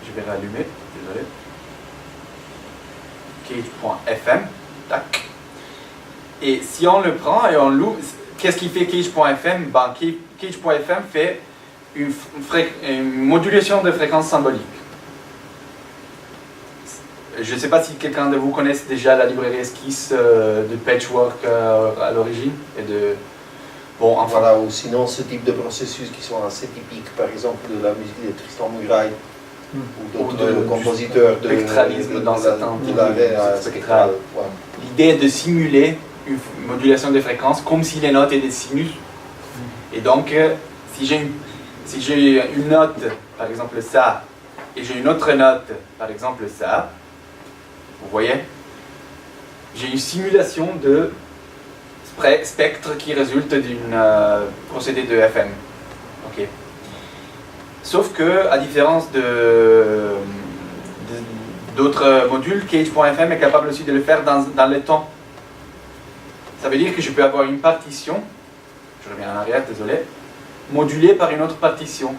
je vais rallumer, désolé. Cage.fm, tac. Et si on le prend et on l'ouvre, qu'est-ce qui fait Cage.fm? Ben, Cage.fm fait une modulation de fréquence symbolique. Je ne sais pas si quelqu'un de vous connaisse déjà la librairie Esquisse de Patchwork à l'origine. Bon, enfin, voilà, ou sinon ce type de processus qui sont assez typiques, par exemple de la musique de Tristan Muraille ou d'autres compositeurs de spectralisme dans certains de l'arrêt spectral. Ouais. L'idée est de simuler une modulation de fréquence comme si les notes étaient des sinus. Et donc, si j'ai une note, par exemple ça, et j'ai une autre note, par exemple ça, vous voyez, j'ai une simulation de spectre qui résulte d'un procédé de FM. Okay. Sauf que, à différence d'autres modules, Cage.fm est capable aussi de le faire dans le temps. Ça veut dire que je peux avoir une partition, je reviens en arrière, désolé, modulée par une autre partition.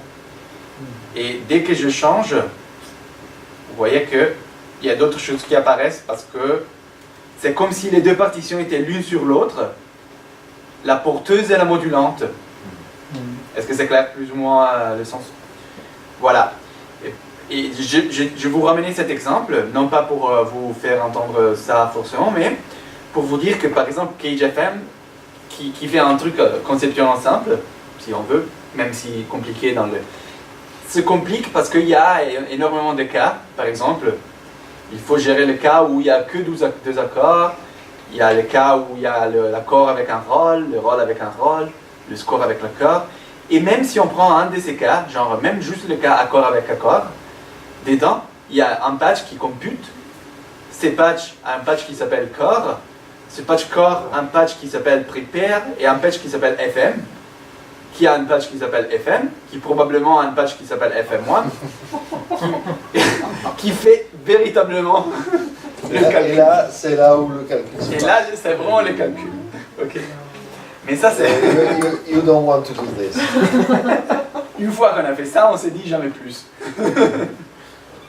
Et dès que je change, vous voyez qu'il y a d'autres choses qui apparaissent parce que c'est comme si les deux partitions étaient l'une sur l'autre, la porteuse et la modulante. Est-ce que c'est clair plus ou moins le sens? Voilà. Et je vous ramener cet exemple, non pas pour vous faire entendre ça forcément, mais pour vous dire que par exemple CageFM, qui fait un truc conceptuellement simple, si on veut, même si compliqué se complique parce qu'il y a énormément de cas. Par exemple, il faut gérer le cas où il n'y a que deux accords, il y a le cas où il y a l'accord avec un rôle, le rôle avec un rôle, le score avec l'accord. Et même si on prend un de ces cas, genre même juste le cas accord avec accord, dedans, il y a un patch qui compute. Ces patchs, un patch qui s'appelle core, ce patch core, un patch qui s'appelle prepare et un patch qui s'appelle FM, qui a un patch qui s'appelle FM, qui probablement a un patch qui s'appelle FM1, qui fait véritablement le calcul. Et là, c'est là où le calcul se passe. Et là, c'est vraiment le calcul. Okay. Mais ça, c'est... You don't want to do this. Une fois qu'on a fait ça, on s'est dit jamais plus.